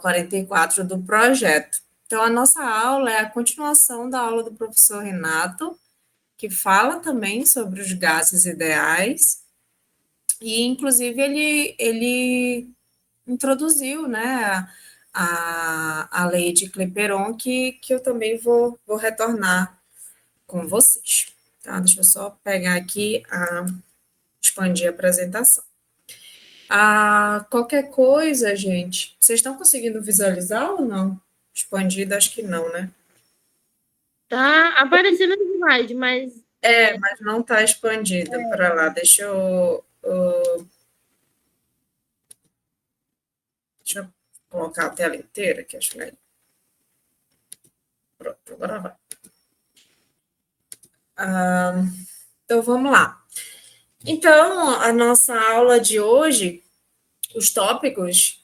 44 do projeto. Então, a nossa aula é a continuação da aula do professor Renato, que fala também sobre os gases ideais, e, inclusive, ele introduziu, né, a lei de Clapeyron, que eu também vou retornar com vocês. Tá? Deixa eu só pegar aqui, expandir a apresentação. Qualquer coisa, gente, vocês estão conseguindo visualizar ou não? Expandido, acho que não, né? Tá aparecendo no slide, mas... Mas não está expandido para lá. Deixa eu colocar a tela inteira, que acho que pronto, agora vai. Então, vamos lá. Então, a nossa aula de hoje, os tópicos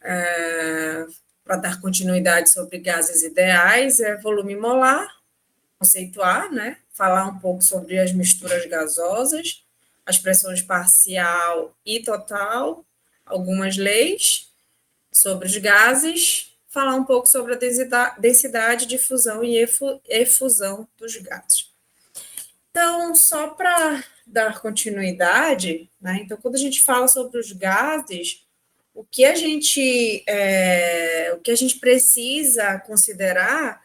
para dar continuidade sobre gases ideais é volume molar, conceituar, né? Falar um pouco sobre as misturas gasosas, as pressões parcial e total, algumas leis sobre os gases, falar um pouco sobre a densidade, difusão e efusão dos gases. Então, só para dar continuidade, né? Então, quando a gente fala sobre os gases, o que a gente precisa considerar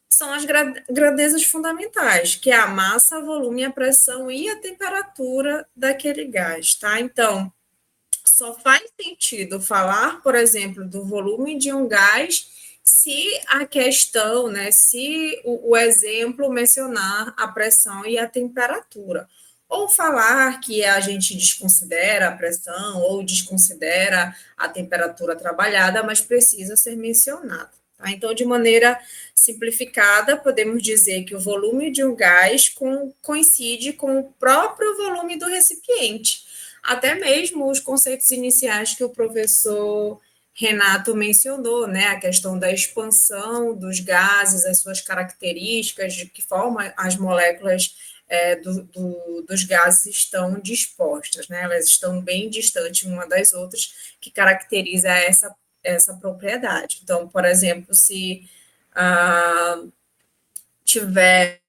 são as grandezas fundamentais, que é a massa, volume, a pressão e a temperatura daquele gás, tá? Então, só faz sentido falar, por exemplo, do volume de um gás se a questão, né, se o exemplo mencionar a pressão e a temperatura. Ou falar que a gente desconsidera a pressão ou desconsidera a temperatura trabalhada, mas precisa ser mencionado. Tá? Então, de maneira simplificada, podemos dizer que o volume de um gás coincide com o próprio volume do recipiente. Até mesmo os conceitos iniciais que o professor Renato mencionou, né? A questão da expansão dos gases, as suas características, de que forma as moléculas dos gases estão dispostas, né? Elas estão bem distantes uma das outras, que caracteriza essa propriedade. Então, por exemplo, se tiver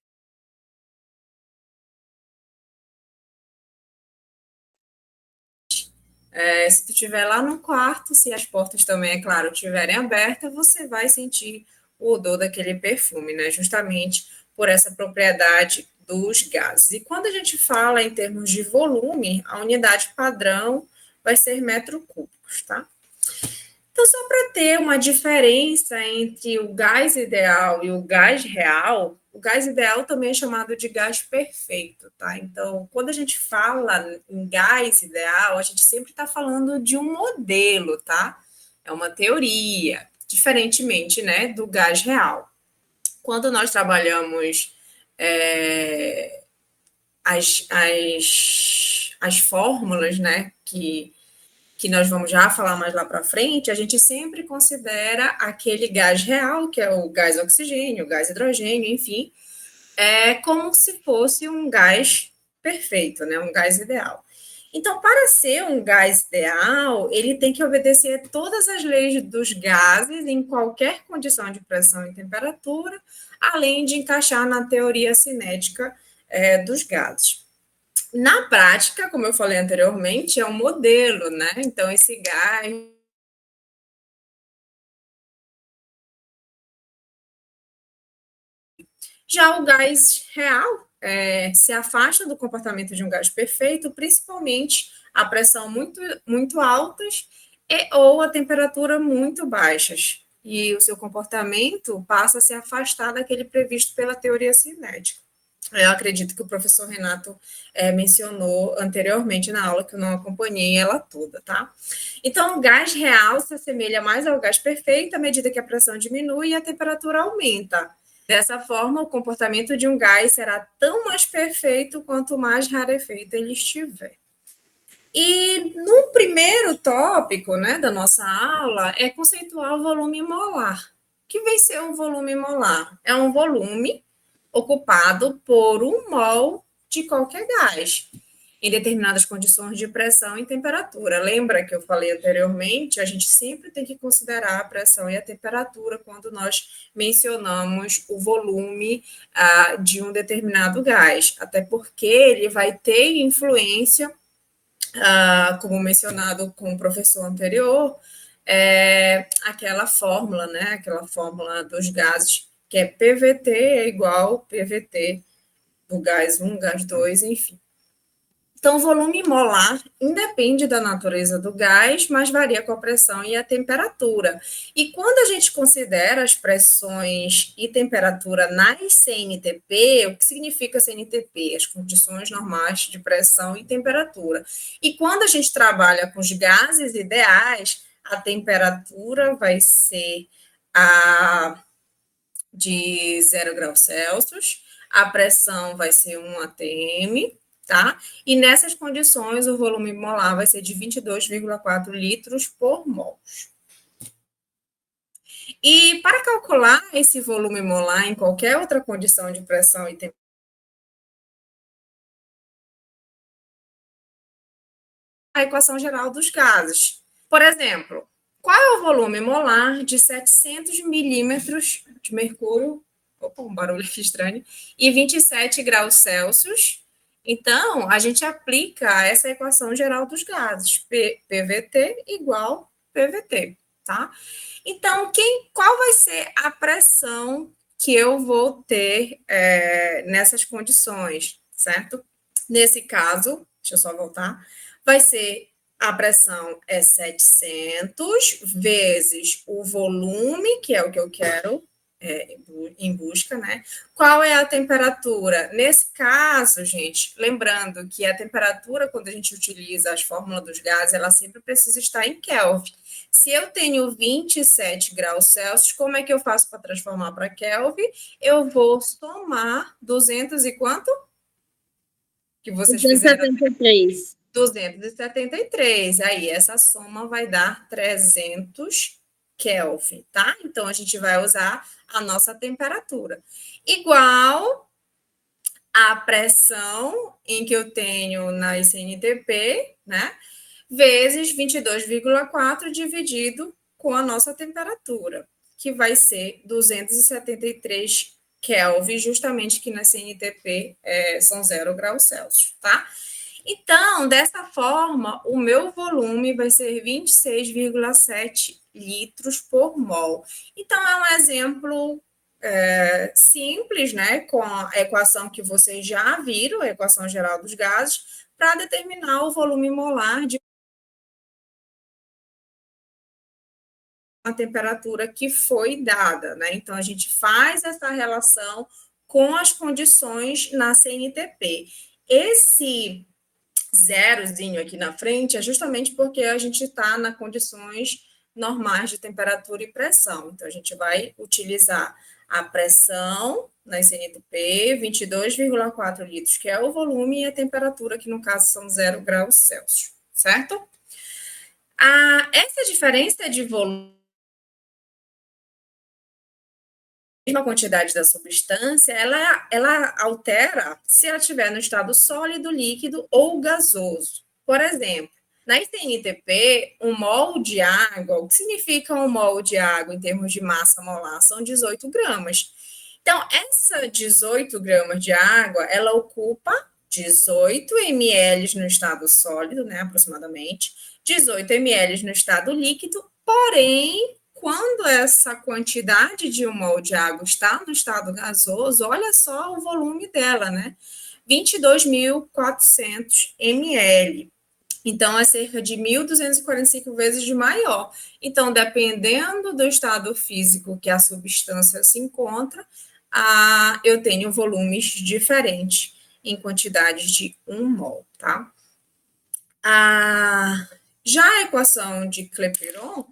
se tu estiver lá no quarto, se as portas também, é claro, estiverem abertas, você vai sentir o odor daquele perfume, né? Justamente por essa propriedade dos gases. E quando a gente fala em termos de volume, a unidade padrão vai ser metro cúbicos, tá? Então, só para ter uma diferença entre o gás ideal e o gás real, o gás ideal também é chamado de gás perfeito, tá? Então, quando a gente fala em gás ideal, a gente sempre está falando de um modelo, tá? É uma teoria, diferentemente, né, do gás real. Quando nós trabalhamos as fórmulas, né, que nós vamos já falar mais lá para frente, a gente sempre considera aquele gás real, que é o gás oxigênio, o gás hidrogênio, enfim, como se fosse um gás perfeito, né? Um gás ideal. Então, para ser um gás ideal, ele tem que obedecer todas as leis dos gases em qualquer condição de pressão e temperatura, além de encaixar na teoria cinética dos gases. Na prática, como eu falei anteriormente, é um modelo, né? Então, esse gás. Já o gás real se afasta do comportamento de um gás perfeito, principalmente a pressão muito altas ou a temperatura muito baixas. E o seu comportamento passa a se afastar daquele previsto pela teoria cinética. Eu acredito que o professor Renato mencionou anteriormente na aula, que eu não acompanhei ela toda, tá? Então, o gás real se assemelha mais ao gás perfeito à medida que a pressão diminui e a temperatura aumenta. Dessa forma, o comportamento de um gás será tão mais perfeito quanto mais rarefeito ele estiver. E no primeiro tópico, né, da nossa aula é conceituar o volume molar. O que vem ser um volume molar? É um volume ocupado por 1 mol de qualquer gás. em determinadas condições de pressão e temperatura. Lembra que eu falei anteriormente? A gente sempre tem que considerar a pressão e a temperatura quando nós mencionamos o volume de um determinado gás, até porque ele vai ter influência, como mencionado com o professor anterior, aquela fórmula, né? Aquela fórmula dos gases, que é PVT é igual PVT do gás 1, gás 2, enfim. Então, o volume molar independe da natureza do gás, mas varia com a pressão e a temperatura. E quando a gente considera as pressões e temperatura nas CNTP, o que significa CNTP? As condições normais de pressão e temperatura. E quando a gente trabalha com os gases ideais, a temperatura vai ser de 0 graus Celsius, a pressão vai ser 1 atm, tá? E nessas condições, o volume molar vai ser de 22,4 litros por mol. E para calcular esse volume molar em qualquer outra condição de pressão e temperatura, a equação geral dos gases. Por exemplo, qual é o volume molar de 700 milímetros de mercúrio, opa, um barulho aqui estranho, e 27 graus Celsius? Então, a gente aplica essa equação geral dos gases, PVT igual PVT, tá? Então, qual vai ser a pressão que eu vou ter nessas condições, certo? Nesse caso, deixa eu só voltar, vai ser a pressão é 700 vezes o volume, que é o que eu quero em busca, né? Qual é a temperatura? Nesse caso, gente, lembrando que a temperatura, quando a gente utiliza as fórmulas dos gases, ela sempre precisa estar em Kelvin. Se eu tenho 27 graus Celsius, como é que eu faço para transformar para Kelvin? Eu vou somar 200 e quanto? Que vocês fizeram? 273. 273. Aí, essa soma vai dar 300 Kelvin, tá? Então, a gente vai usar a nossa temperatura. Igual a pressão em que eu tenho na CNTP, né? Vezes 22,4 dividido com a nossa temperatura, que vai ser 273 Kelvin, justamente que na CNTP são 0 graus Celsius, tá? Então, dessa forma, o meu volume vai ser 26,7 litros por mol. Então, é um exemplo simples, né, com a equação que vocês já viram, a equação geral dos gases, para determinar o volume molar de a temperatura que foi dada, né? Então, a gente faz essa relação com as condições na CNTP. Esse zerozinho aqui na frente é justamente porque a gente está nas condições normais de temperatura e pressão. Então, a gente vai utilizar a pressão na CNTP, 22,4 litros, que é o volume, e a temperatura, que no caso são 0 graus Celsius, certo? Essa diferença de volume, mesma quantidade da substância, ela altera se ela estiver no estado sólido, líquido ou gasoso. Por exemplo, na CNTP, um mol de água, o que significa um mol de água em termos de massa molar? São 18 gramas. Então, essa 18 gramas de água, ela ocupa 18 ml no estado sólido, né, aproximadamente, 18 ml no estado líquido, porém, quando essa quantidade de um mol de água está no estado gasoso, olha só o volume dela, né? 22.400 ml. Então, é cerca de 1.245 vezes de maior. Então, dependendo do estado físico que a substância se encontra, eu tenho volumes diferentes em quantidades de 1 mol, tá? Já a equação de Clapeyron,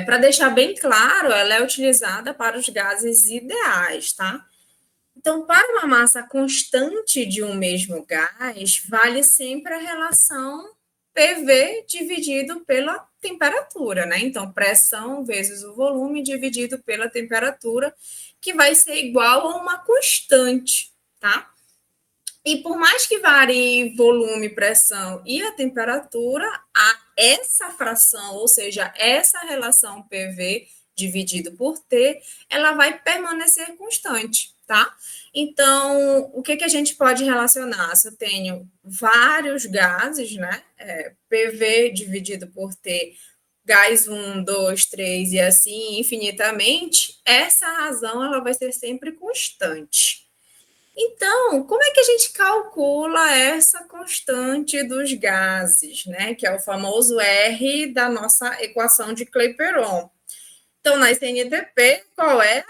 para deixar bem claro, ela é utilizada para os gases ideais, tá? Então, para uma massa constante de um mesmo gás, vale sempre a relação PV dividido pela temperatura, né? Então, pressão vezes o volume dividido pela temperatura, que vai ser igual a uma constante, tá? E por mais que varie volume, pressão e a temperatura, essa fração, ou seja, essa relação PV dividido por T, ela vai permanecer constante, tá? Então, o que, que a gente pode relacionar? Se eu tenho vários gases, né? PV dividido por T, gás 1, 2, 3 e assim infinitamente, essa razão ela vai ser sempre constante. Então, como é que a gente calcula essa constante dos gases, né? Que é o famoso R da nossa equação de Clapeyron. Então, na SNTP, qual é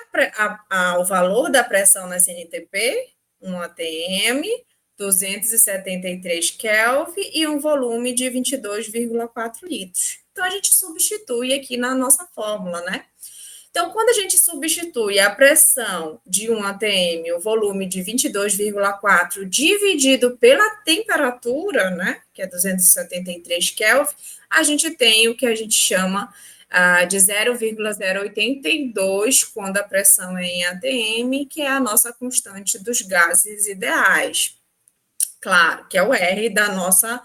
o valor da pressão na SNTP? 1 atm, 273 Kelvin e um volume de 22,4 litros. Então, a gente substitui aqui na nossa fórmula, né? Então, quando a gente substitui a pressão de 1 atm, o volume de 22,4 dividido pela temperatura, né, que é 273 Kelvin, a gente tem o que a gente chama de 0,082 quando a pressão é em atm, que é a nossa constante dos gases ideais. Claro, que é o R da nossa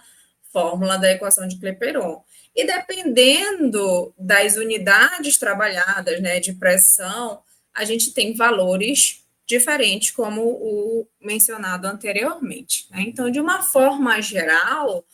fórmula da equação de Clapeyron. E dependendo das unidades trabalhadas, né, de pressão, a gente tem valores diferentes, como o mencionado anteriormente, né? Então, de uma forma geral,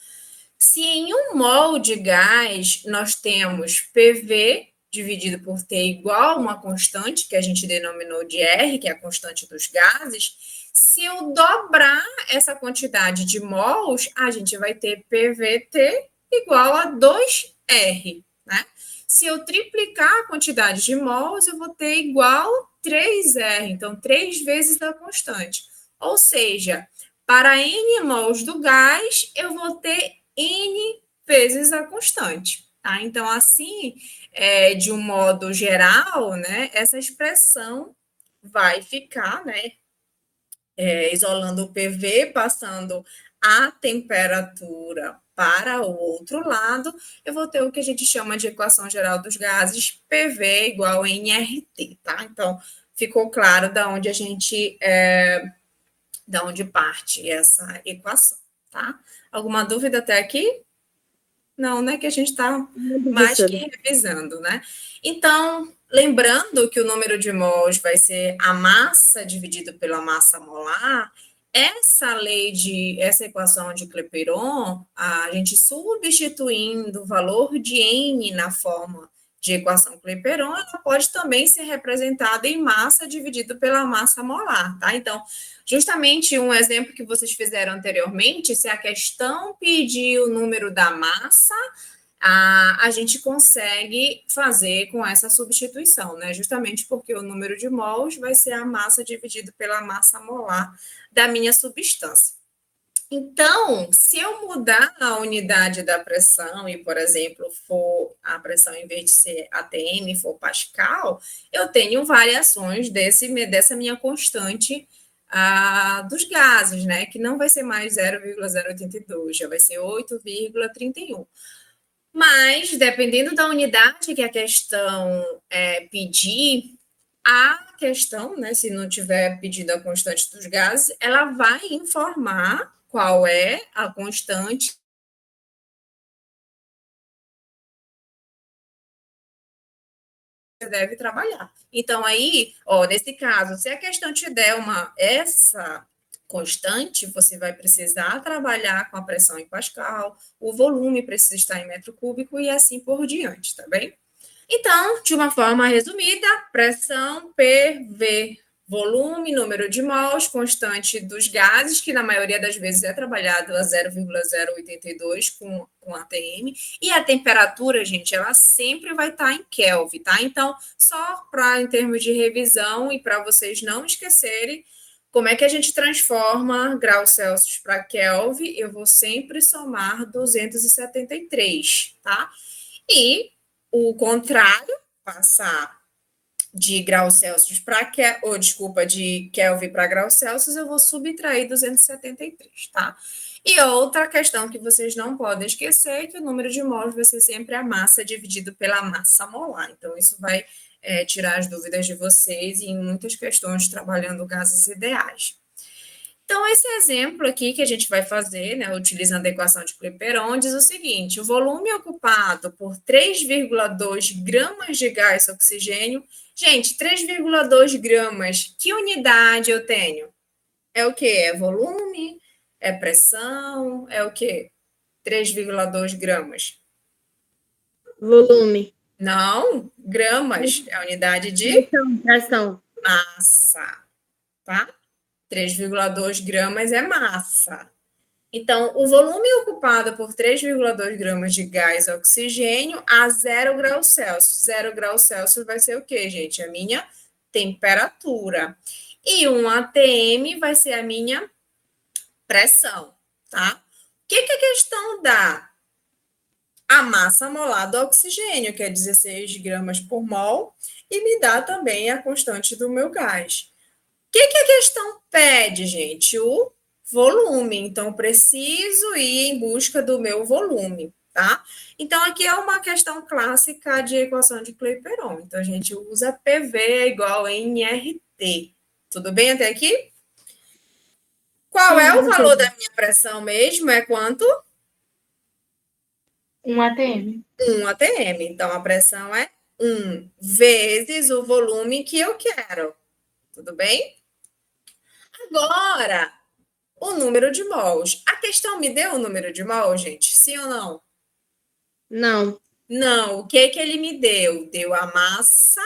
se em um mol de gás nós temos PV dividido por T igual a uma constante, que a gente denominou de R, que é a constante dos gases, se eu dobrar essa quantidade de mols, a gente vai ter PVT igual a 2R, né? Se eu triplicar a quantidade de mols, eu vou ter igual 3R, então 3 vezes a constante. Ou seja, para N mols do gás, eu vou ter N vezes a constante. Tá? Então, assim, de um modo geral, né, essa expressão vai ficar, né, isolando o PV, passando a temperatura para o outro lado, eu vou ter o que a gente chama de equação geral dos gases, PV igual a nRT, tá? Então, ficou claro da onde a gente, da onde parte essa equação, tá? Alguma dúvida até aqui? Não, né? Que a gente está mais que revisando, né? Então, lembrando que o número de mols vai ser a massa dividido pela massa molar, essa equação de Clapeyron, a gente substituindo o valor de N na forma de equação Clapeyron, ela pode também ser representada em massa dividido pela massa molar, tá? Então, justamente um exemplo que vocês fizeram anteriormente, se a questão pedir o número da massa, a gente consegue fazer com essa substituição, né? Justamente porque o número de mols vai ser a massa dividido pela massa molar da minha substância. Então, se eu mudar a unidade da pressão e, por exemplo, for a pressão em vez de ser atm, for Pascal, eu tenho variações dessa minha constante dos gases, né? Que não vai ser mais 0,082, já vai ser 8,31. Mas, dependendo da unidade que a questão pedir, a questão, né, se não tiver pedido a constante dos gases, ela vai informar qual é a constante que você deve trabalhar. Então, aí, nesse caso, se a questão te der essa constante, você vai precisar trabalhar com a pressão em Pascal, o volume precisa estar em metro cúbico e assim por diante, tá bem? Então, de uma forma resumida, pressão PV, volume, número de mols, constante dos gases, que na maioria das vezes é trabalhado a 0,082 com ATM, e a temperatura, gente, ela sempre vai estar em Kelvin, tá? Então, só para em termos de revisão e para vocês não esquecerem, como é que a gente transforma graus Celsius para Kelvin? Eu vou sempre somar 273, tá? E o contrário, passar de graus Celsius para de Kelvin para graus Celsius, eu vou subtrair 273, tá? E outra questão que vocês não podem esquecer é que o número de mols vai ser sempre a massa dividido pela massa molar. Então, isso vai tirar as dúvidas de vocês em muitas questões trabalhando gases ideais. Então, esse exemplo aqui que a gente vai fazer, né, utilizando a equação de Clapeyron, diz o seguinte: o volume ocupado por 3,2 gramas de gás oxigênio. Gente, 3,2 gramas, que unidade eu tenho? É o quê? É volume? É pressão? É o quê? 3,2 gramas. Volume. Não, gramas é a unidade de Fração. massa, tá? 3,2 gramas é massa. Então, o volume ocupado por 3,2 gramas de gás oxigênio a 0 graus Celsius. 0 graus Celsius vai ser o quê, gente? A minha temperatura. E 1 atm vai ser a minha pressão, tá? O que é a questão da a massa molar do oxigênio, que é 16 gramas por mol, e me dá também a constante do meu gás. O que a questão pede, gente? O volume. Então, preciso ir em busca do meu volume, tá? Então, aqui é uma questão clássica de equação de Clapeyron. Então, a gente usa PV igual a NRT. Tudo bem até aqui? Qual Sim, é o professora. valor da minha pressão mesmo? É quanto? 1 atm. 1 atm. Então, a pressão é 1 vezes o volume que eu quero. Tudo bem? Agora, o número de mols. A questão me deu o número de mols, gente? Sim ou não? Não. Não. O que ele me deu? Deu a massa,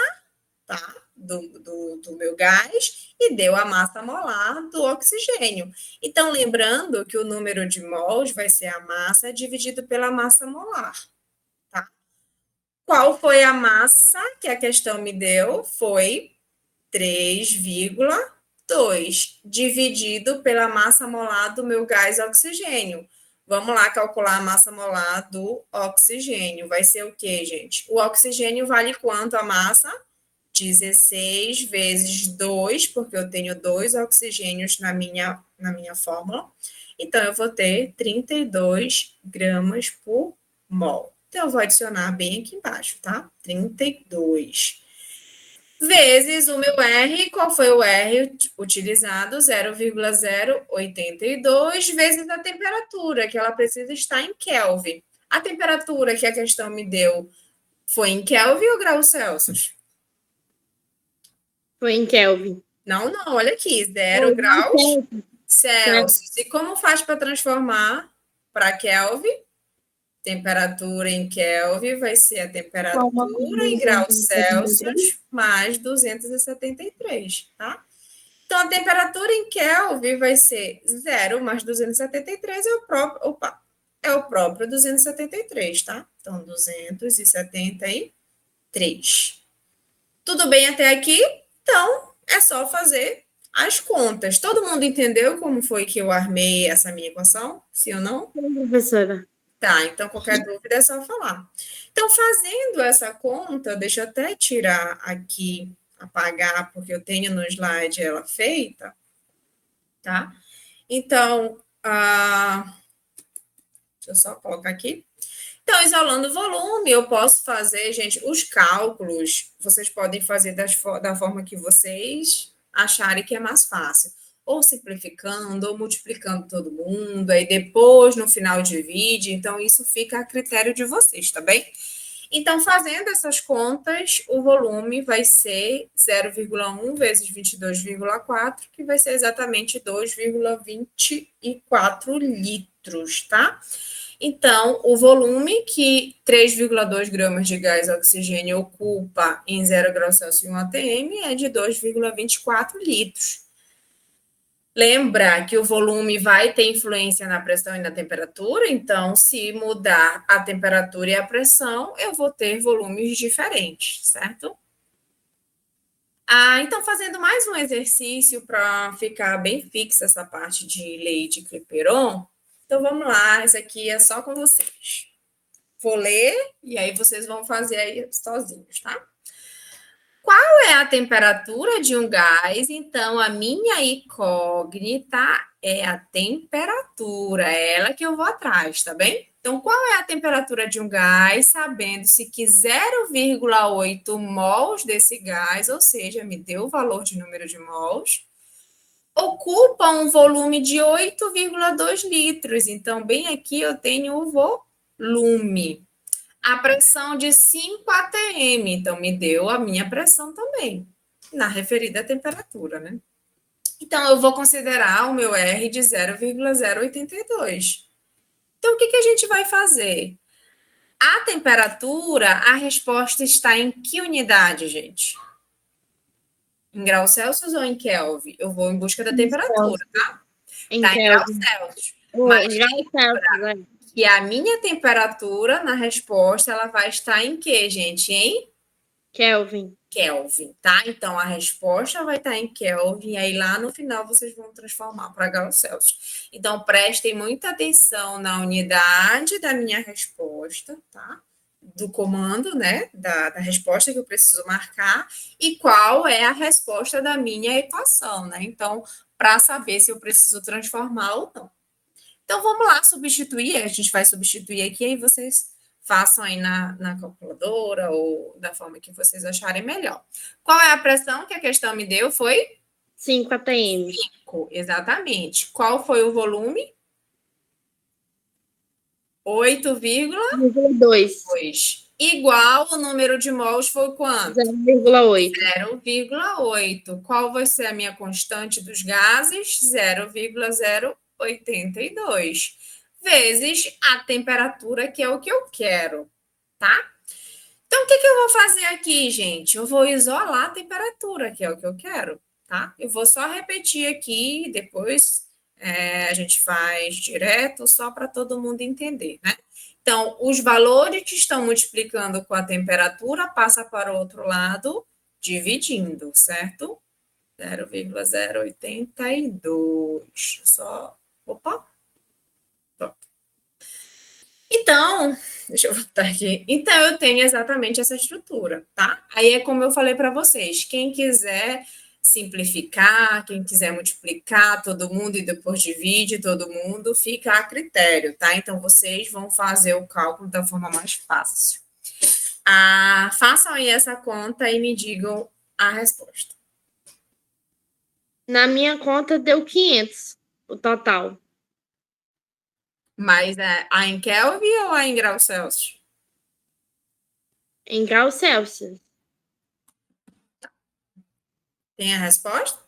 tá? Do meu gás e deu a massa molar do oxigênio. Então, lembrando que o número de mols vai ser a massa dividido pela massa molar, tá? Qual foi a massa que a questão me deu? Foi 3,2 dividido pela massa molar do meu gás oxigênio. Vamos lá calcular a massa molar do oxigênio. Vai ser o quê, gente? O oxigênio vale quanto a massa? 16 vezes 2, porque eu tenho 2 oxigênios na minha fórmula. Então, eu vou ter 32 gramas por mol. Então, eu vou adicionar bem aqui embaixo, tá? 32 vezes o meu R, qual foi o R utilizado? 0,082 vezes a temperatura, que ela precisa estar em Kelvin. A temperatura que a questão me deu foi em Kelvin ou graus Celsius? Foi em Kelvin. Não, não, olha aqui, 0 Foi em graus Kelvin. Celsius. E como faz para transformar para Kelvin? Temperatura em Kelvin vai ser a temperatura em graus 273. Celsius mais 273, tá? Então, a temperatura em Kelvin vai ser 0 mais 273 é o próprio, opa, é o próprio 273, tá? Então, 273. Tudo bem até aqui? Então, é só fazer as contas. Todo mundo entendeu como foi que eu armei essa minha equação? Sim ou não? Sim, professora. Tá, então qualquer dúvida é só falar. Então, fazendo essa conta, deixa eu até tirar aqui, apagar, porque eu tenho no slide ela feita, tá? Então, deixa eu só colocar aqui. Então, isolando o volume, eu posso fazer, gente, os cálculos, vocês podem fazer da forma que vocês acharem que é mais fácil. Ou simplificando, ou multiplicando todo mundo, aí depois, no final, divide. Então, isso fica a critério de vocês, tá bem? Então, fazendo essas contas, o volume vai ser 0,1 vezes 22,4, que vai ser exatamente 2,24 litros, tá? Então, o volume que 3,2 gramas de gás oxigênio ocupa em 0 graus Celsius e 1 atm é de 2,24 litros. Lembra que o volume vai ter influência na pressão e na temperatura, então, se mudar a temperatura e a pressão, eu vou ter volumes diferentes, certo? Então, fazendo mais um exercício para ficar bem fixa essa parte de lei de Clapeyron, então vamos lá, esse aqui é só com vocês. Vou ler e aí vocês vão fazer aí sozinhos, tá? Qual é a temperatura de um gás? Então, a minha incógnita é a temperatura, é ela que eu vou atrás, tá bem? Então, qual é a temperatura de um gás, sabendo-se que 0,8 mols desse gás, ou seja, me deu o valor de número de mols, ocupa um volume de 8,2 litros. Então, bem aqui eu tenho o volume. A pressão de 5 atm, então me deu a minha pressão também, na referida temperatura, né? Então, eu vou considerar o meu R de 0,082. Então, o que a gente vai fazer? A temperatura, a resposta está em que unidade, gente? Em graus Celsius ou em Kelvin? Eu vou em busca da temperatura, tá? Em Tá em graus Kelvin. Celsius. Em graus Celsius, né? E a minha temperatura na resposta, ela vai estar em quê, gente? Em Kelvin. Kelvin, tá? Então, a resposta vai estar em Kelvin, e aí lá no final vocês vão transformar para graus Celsius. Então, prestem muita atenção na unidade da minha resposta, tá? Do comando, né? Da resposta que eu preciso marcar, e qual é a resposta da minha equação, né? Então, para saber se eu preciso transformar ou não. Então, vamos lá substituir, a gente vai substituir aqui, aí vocês façam aí na calculadora ou da forma que vocês acharem melhor. Qual é a pressão que a questão me deu? Foi 5 atm. 5, exatamente. Qual foi o volume? 8,2. 2. Igual o número de mols foi quanto? 0,8. 0,8. Qual vai ser a minha constante dos gases? 0,082 vezes a temperatura, que é o que eu quero, tá? Então, o que eu vou fazer aqui, gente? Eu vou isolar a temperatura, que é o que eu quero, tá? Eu vou só repetir aqui, depois a gente faz direto, só para todo mundo entender, né? Então, os valores que estão multiplicando com a temperatura passa para o outro lado, dividindo, certo? 0,082. Só. Opa! Pronto. Então, deixa eu voltar aqui. Então, eu tenho exatamente essa estrutura, tá? Aí é como eu falei para vocês: quem quiser simplificar, quem quiser multiplicar todo mundo e depois divide todo mundo, fica a critério, tá? Então, vocês vão fazer o cálculo da forma mais fácil. Façam aí essa conta e me digam a resposta. Na minha conta deu 500 o total. Mas a em Kelvin ou a em graus Celsius? Em graus Celsius. Tem a resposta?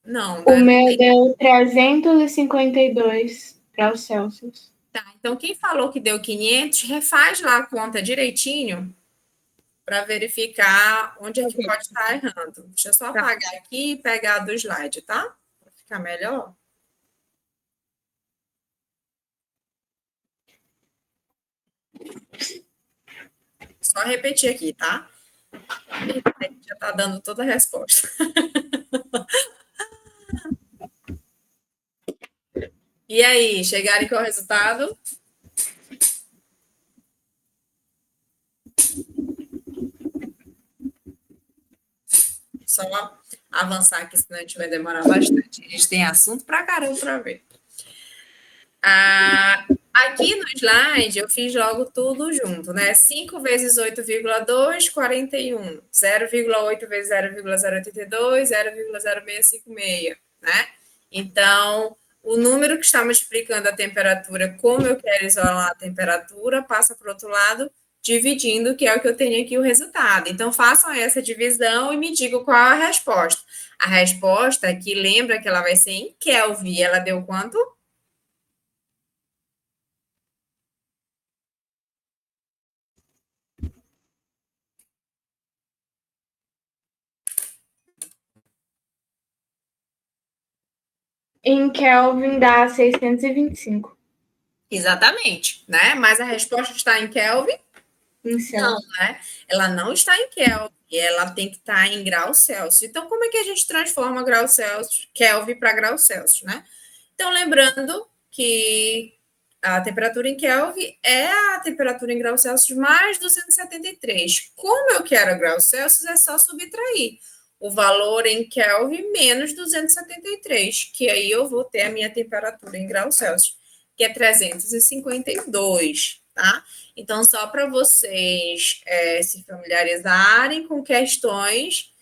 Não, O né? meu deu 352 graus Celsius. Tá, então quem falou que deu 500, refaz lá a conta direitinho para verificar onde é que pode estar errando. Deixa eu só apagar aqui e pegar do slide, tá? Para ficar melhor. Só repetir aqui, tá? Já está dando toda a resposta. E aí, chegaram com o resultado? Só avançar aqui, senão a gente vai demorar bastante. A gente tem assunto pra caramba para ver. Aqui no slide eu fiz logo tudo junto, né? 5 vezes 8,2, 41. 0,8 vezes 0,082, 0,0656, né? Então, o número que está multiplicando a temperatura, como eu quero isolar a temperatura, passa para o outro lado, dividindo, que é o que eu tenho aqui o resultado. Então, façam essa divisão e me digam qual é a resposta. A resposta aqui, lembra que ela vai ser em Kelvin. Ela deu quanto? Em Kelvin dá 625. Exatamente, né? Mas a resposta está em Kelvin? Não, né? Ela não está em Kelvin, ela tem que estar em graus Celsius. Então, como é que a gente transforma graus Celsius, Kelvin para graus Celsius, né? Então, lembrando que a temperatura em Kelvin é a temperatura em graus Celsius mais 273. Como eu quero graus Celsius, é só subtrair o valor em Kelvin menos 273, que aí eu vou ter a minha temperatura em graus Celsius, que é 352, tá? Então, só para vocês se familiarizarem com questões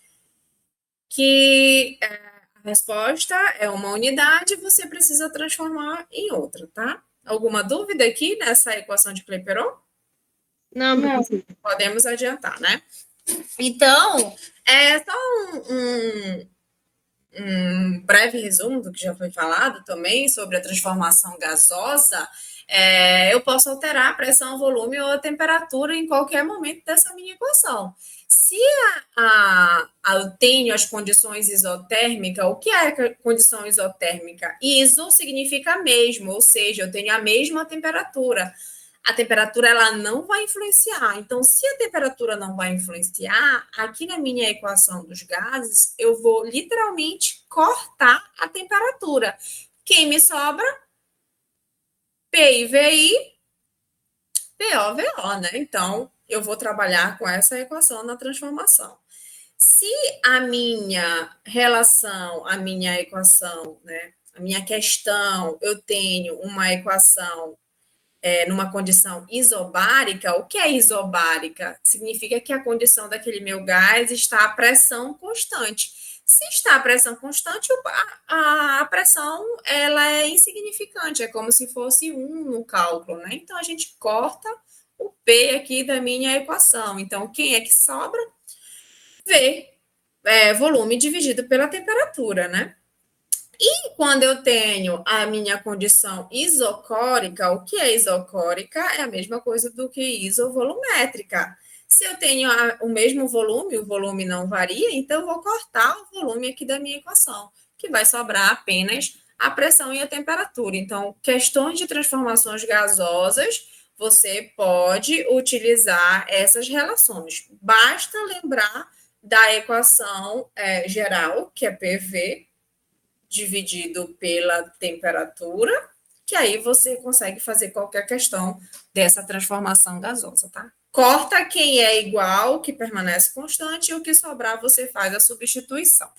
que a resposta é uma unidade, você precisa transformar em outra, tá? Alguma dúvida aqui nessa equação de Clapeyron? Não, Não. professor. Podemos adiantar, né? Então, é só um breve resumo do que já foi falado também sobre a transformação gasosa. Eu posso alterar a pressão, volume ou a temperatura em qualquer momento dessa minha equação. Se eu tenho as condições isotérmicas, o que é a condição isotérmica? Iso significa mesmo, ou seja, eu tenho a mesma temperatura. A temperatura ela não vai influenciar. Então, se a temperatura não vai influenciar, aqui na minha equação dos gases, eu vou literalmente cortar a temperatura. Quem me sobra? PI/VI, PO/VO, né? Então, eu vou trabalhar com essa equação na transformação. Se a minha relação, a minha equação, né, a minha questão, eu tenho uma equação numa condição isobárica, o que é isobárica? Significa que a condição daquele meu gás está a pressão constante. Se está a pressão constante, a pressão ela é insignificante, é como se fosse 1 no cálculo, né? Então, a gente corta o P aqui da minha equação. Então, quem é que sobra? V, volume dividido pela temperatura, né? E quando eu tenho a minha condição isocórica, o que é isocórica? É a mesma coisa do que isovolumétrica. Se eu tenho o mesmo volume, o volume não varia, então eu vou cortar o volume aqui da minha equação, que vai sobrar apenas a pressão e a temperatura. Então, questões de transformações gasosas, você pode utilizar essas relações. Basta lembrar da equação geral, que é PV, dividido pela temperatura, que aí você consegue fazer qualquer questão dessa transformação gasosa, tá? Corta quem é igual, que permanece constante, e o que sobrar você faz a substituição.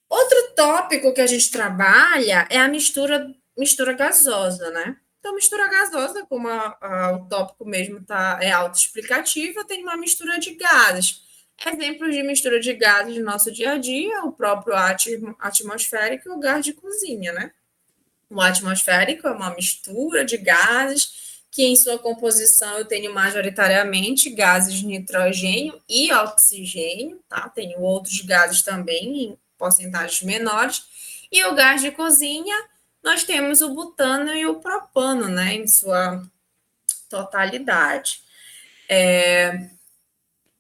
Outro tópico que a gente trabalha é a mistura gasosa, né? Então, mistura gasosa, como o tópico mesmo é autoexplicativo, tem uma mistura de gases. Exemplos de mistura de gases no nosso dia a dia, o próprio atmosférico e o gás de cozinha, né? O atmosférico é uma mistura de gases que, em sua composição, eu tenho majoritariamente gases de nitrogênio e oxigênio, tá? Tenho outros gases também, em porcentagens menores. E o gás de cozinha, nós temos o butano e o propano, né? Em sua totalidade.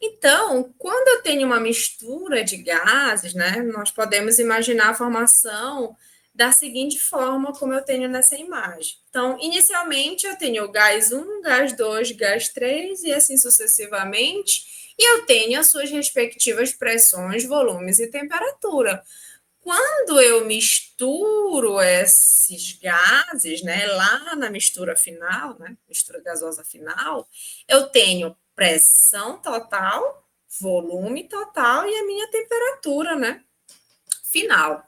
Então, quando eu tenho uma mistura de gases, né, nós podemos imaginar a formação da seguinte forma, como eu tenho nessa imagem. Então, inicialmente, eu tenho o gás 1, gás 2, gás 3, e assim sucessivamente, e eu tenho as suas respectivas pressões, volumes e temperatura. Quando eu misturo esses gases, né, lá na mistura final, né, mistura gasosa final, eu tenho pressão total, volume total e a minha temperatura, né, final.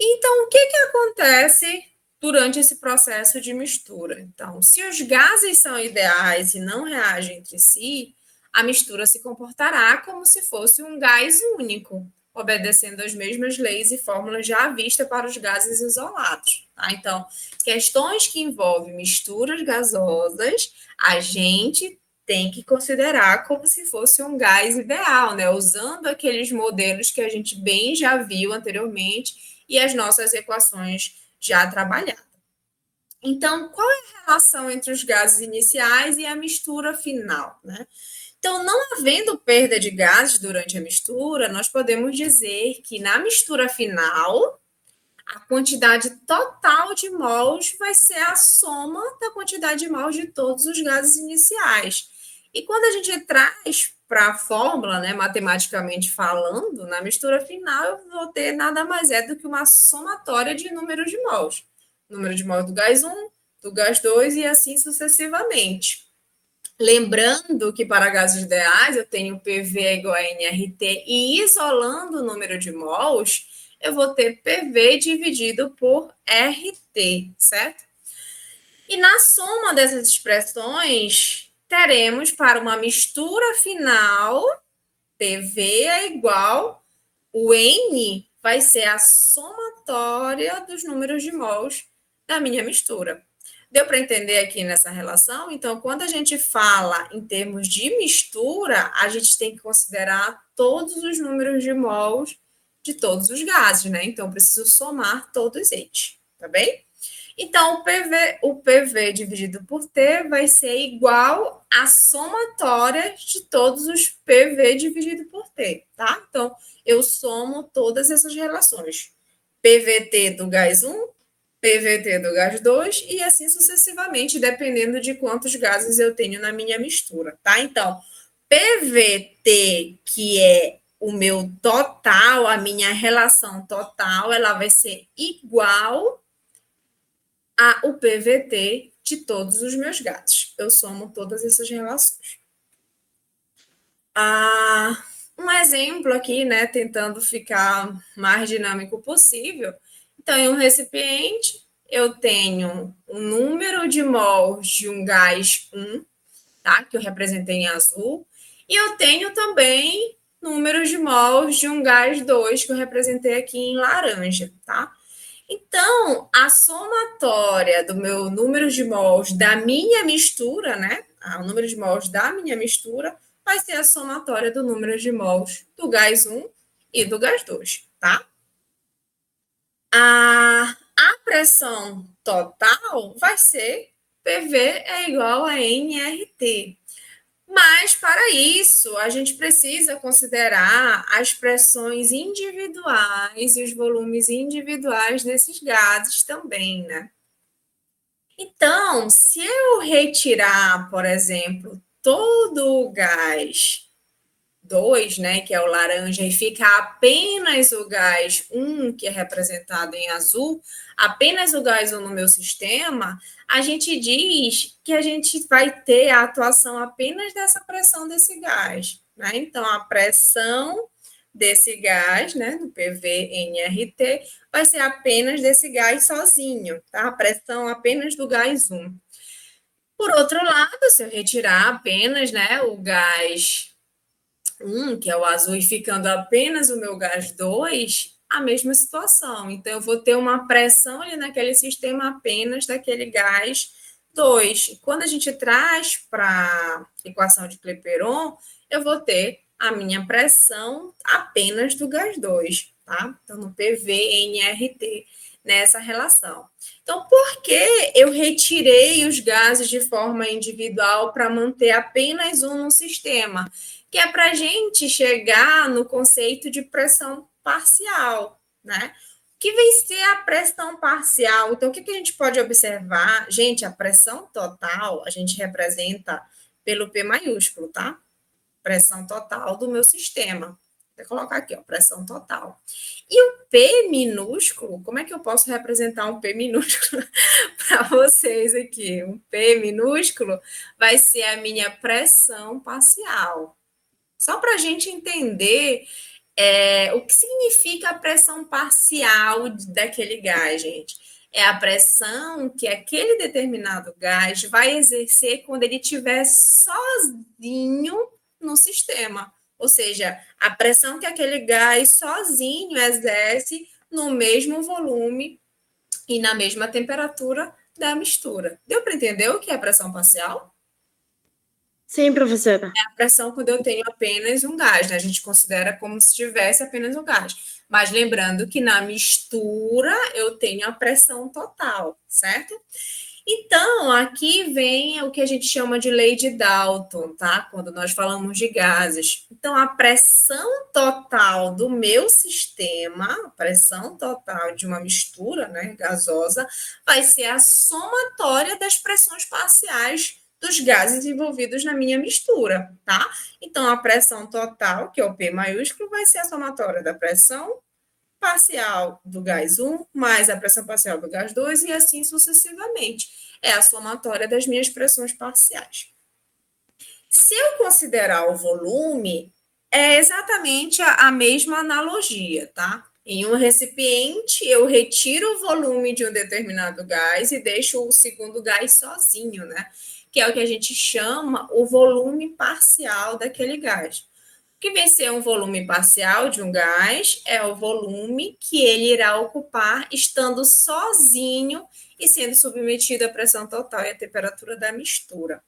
Então, o que acontece durante esse processo de mistura? Então, se os gases são ideais e não reagem entre si, a mistura se comportará como se fosse um gás único, obedecendo às mesmas leis e fórmulas já vistas para os gases isolados. Tá? Então, questões que envolvem misturas gasosas, a gente tem que considerar como se fosse um gás ideal, né? Usando aqueles modelos que a gente bem já viu anteriormente e as nossas equações já trabalhadas. Então, qual é a relação entre os gases iniciais e a mistura final, né? Então, não havendo perda de gases durante a mistura, nós podemos dizer que na mistura final, a quantidade total de mols vai ser a soma da quantidade de mols de todos os gases iniciais. E quando a gente traz para a fórmula, né, matematicamente falando, na mistura final, eu vou ter nada mais do que uma somatória de número de mols. Número de mols do gás 1, do gás 2 e assim sucessivamente. Lembrando que para gases ideais eu tenho PV igual a nRT e isolando o número de mols, eu vou ter PV dividido por RT, certo? E na soma dessas expressões, teremos para uma mistura final, PV é igual O N vai ser a somatória dos números de mols da minha mistura. Deu para entender aqui nessa relação? Então, quando a gente fala em termos de mistura, a gente tem que considerar todos os números de mols de todos os gases, né? Então, eu preciso somar todos eles, tá bem? Então, o PV dividido por T vai ser igual à somatória de todos os PV dividido por T, tá? Então, eu somo todas essas relações. PVT do gás 1, PVT do gás 2 e assim sucessivamente, dependendo de quantos gases eu tenho na minha mistura, tá? Então, PVT, que é o meu total, a minha relação total, ela vai ser igual ao PVT de todos os meus gases. Eu somo todas essas relações. Um exemplo aqui, né, tentando ficar mais dinâmico possível. Então, em um recipiente, eu tenho um número de mols de um gás 1, tá, que eu representei em azul, e eu tenho também números de mols de um gás 2, que eu representei aqui em laranja, tá? Então, a somatória do meu número de mols da minha mistura, né? O número de mols da minha mistura vai ser a somatória do número de mols do gás 1 e do gás 2, tá? A pressão total vai ser PV é igual a nRT. Mas, para isso, a gente precisa considerar as pressões individuais e os volumes individuais desses gases também, né? Então, se eu retirar, por exemplo, todo o gás 2, né, que é o laranja, e fica apenas o gás 1, que é representado em azul, apenas o gás 1 no meu sistema, a gente diz que a gente vai ter a atuação apenas dessa pressão desse gás, né? Então, a pressão desse gás, né, do PV-nRT, vai ser apenas desse gás sozinho, tá? A pressão apenas do gás 1. Por outro lado, se eu retirar apenas, né, o gás 1, que é o azul, e ficando apenas o meu gás 2, a mesma situação. Então, eu vou ter uma pressão ali naquele sistema apenas daquele gás 2. E quando a gente traz para a equação de Clapeyron, eu vou ter a minha pressão apenas do gás 2, tá? Então, no PV-nRT, nessa relação. Então, por que eu retirei os gases de forma individual para manter apenas um no sistema? Que é para a gente chegar no conceito de pressão parcial, né? O que vem ser a pressão parcial? Então, o que a gente pode observar? Gente, a pressão total a gente representa pelo P maiúsculo, tá? Pressão total do meu sistema. Vou colocar aqui, ó, pressão total. E o P minúsculo, como é que eu posso representar um P minúsculo para vocês aqui? Um P minúsculo vai ser a minha pressão parcial. Só para a gente entender o que significa a pressão parcial daquele gás, gente. É a pressão que aquele determinado gás vai exercer quando ele estiver sozinho no sistema. Ou seja, a pressão que aquele gás sozinho exerce no mesmo volume e na mesma temperatura da mistura. Deu para entender o que é a pressão parcial? Sim, professora. É a pressão quando eu tenho apenas um gás, né? A gente considera como se tivesse apenas um gás. Mas lembrando que na mistura eu tenho a pressão total, certo? Então, aqui vem o que a gente chama de lei de Dalton, tá? Quando nós falamos de gases. Então, a pressão total do meu sistema, a pressão total de uma mistura, né, gasosa, vai ser a somatória das pressões parciais dos gases envolvidos na minha mistura, tá? Então, a pressão total, que é o P maiúsculo, vai ser a somatória da pressão parcial do gás 1 mais a pressão parcial do gás 2 e assim sucessivamente. É a somatória das minhas pressões parciais. Se eu considerar o volume, é exatamente a mesma analogia, tá? Em um recipiente, eu retiro o volume de um determinado gás e deixo o segundo gás sozinho, né? Que é o que a gente chama o volume parcial daquele gás. O que vai ser um volume parcial de um gás é o volume que ele irá ocupar estando sozinho e sendo submetido à pressão total e à temperatura da mistura.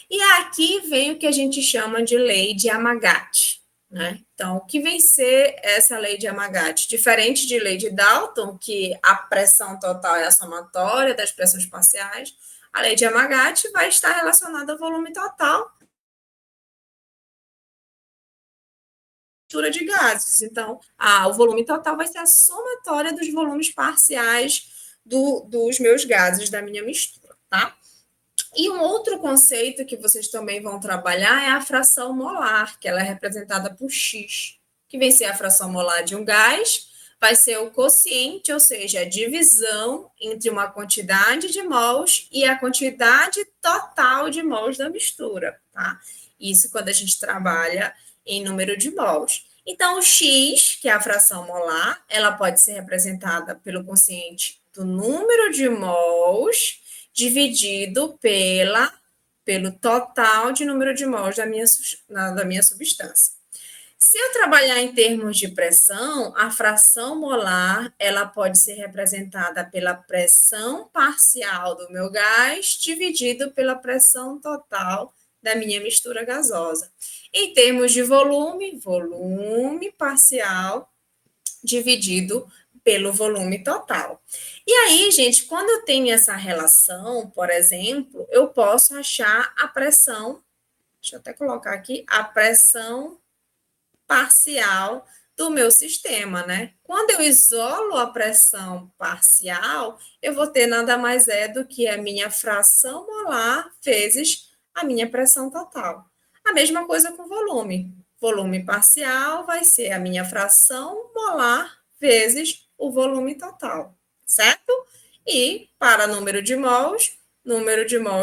E aqui vem o que a gente chama de lei de Amagat, né? Então, o que vem ser essa lei de Amagat? Diferente de lei de Dalton, que a pressão total é a somatória das pressões parciais, a lei de Amagat vai estar relacionada ao volume total de gases. Então, o volume total vai ser a somatória dos volumes parciais dos meus gases da minha mistura, tá? E um outro conceito que vocês também vão trabalhar é a fração molar, que ela é representada por X, que vem ser a fração molar de um gás, vai ser o quociente, ou seja, a divisão entre uma quantidade de mols e a quantidade total de mols da mistura, tá? Isso quando a gente trabalha em número de mols. Então, o X, que é a fração molar, ela pode ser representada pelo quociente do número de mols dividido pelo total de número de mols da minha substância. Se eu trabalhar em termos de pressão, a fração molar ela pode ser representada pela pressão parcial do meu gás dividido pela pressão total da minha mistura gasosa. Em termos de volume, volume parcial dividido pelo volume total. E aí, gente, quando eu tenho essa relação, por exemplo, eu posso achar a pressão, deixa eu até colocar aqui, a pressão parcial do meu sistema, né? Quando eu isolo a pressão parcial, eu vou ter nada mais do que a minha fração molar vezes a minha pressão total. A mesma coisa com volume. Volume parcial vai ser a minha fração molar vezes o volume total, certo? E para número de mols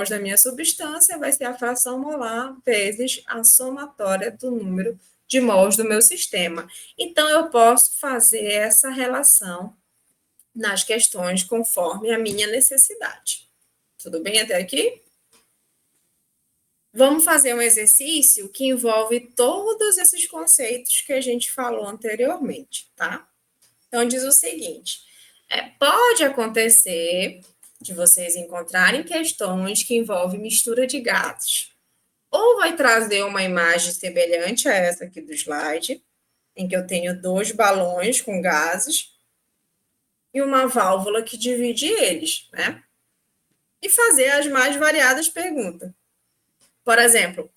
da minha substância vai ser a fração molar vezes a somatória do número de mols do meu sistema. Então, eu posso fazer essa relação nas questões conforme a minha necessidade. Tudo bem até aqui? Vamos fazer um exercício que envolve todos esses conceitos que a gente falou anteriormente, tá? Então, diz o seguinte: pode acontecer de vocês encontrarem questões que envolvem mistura de gases. Ou vai trazer uma imagem semelhante a essa aqui do slide, em que eu tenho 2 balões com gases e uma válvula que divide eles, né? E fazer as mais variadas perguntas. Por exemplo,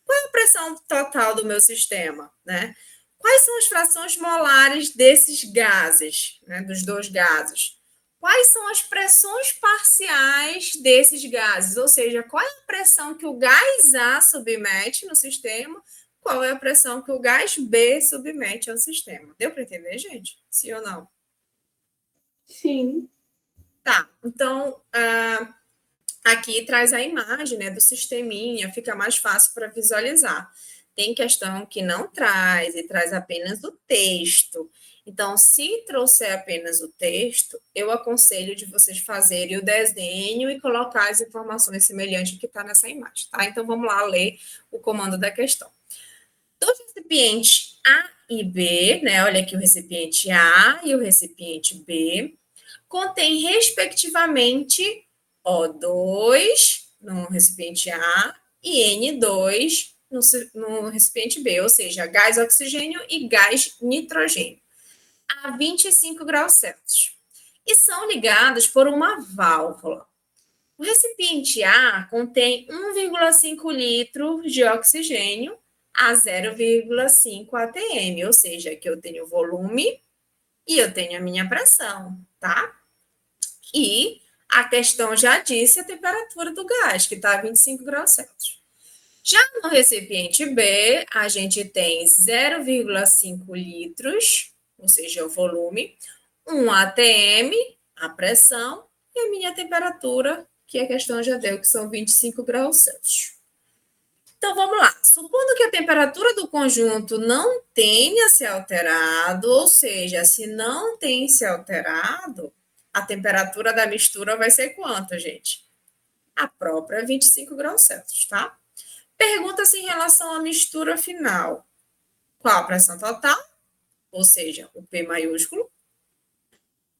qual é a pressão total do meu sistema, né? Quais são as frações molares desses gases, né, dos 2 gases? Quais são as pressões parciais desses gases? Ou seja, qual é a pressão que o gás A submete no sistema? Qual é a pressão que o gás B submete ao sistema? Deu para entender, gente? Sim ou não? Sim. Tá, então, aqui traz a imagem, né, do sisteminha, fica mais fácil para visualizar. Tem questão que não traz e traz apenas o texto. Então, se trouxer apenas o texto, eu aconselho de vocês fazerem o desenho e colocar as informações semelhantes que está nessa imagem, tá? Então, vamos lá ler o comando da questão. Dos recipientes A e B, né? Olha aqui o recipiente A e o recipiente B, contém, respectivamente, O2 no recipiente A e N2 no recipiente B, ou seja, gás oxigênio e gás nitrogênio, a 25 graus Celsius. E são ligados por uma válvula. O recipiente A contém 1,5 litros de oxigênio a 0,5 atm, ou seja, que eu tenho volume e eu tenho a minha pressão, tá? E a questão já disse a temperatura do gás, que está a 25 graus Celsius. Já no recipiente B, a gente tem 0,5 litros, ou seja, o volume, 1 atm, a pressão, e a minha temperatura, que a questão já deu, que são 25 graus Celsius. Então, vamos lá. Supondo que a temperatura do conjunto não tenha se alterado, ou seja, se não tem se alterado, a temperatura da mistura vai ser quanto, gente? A própria 25 graus Celsius, tá? Pergunta-se em relação à mistura final. Qual a pressão total? Ou seja, o P maiúsculo.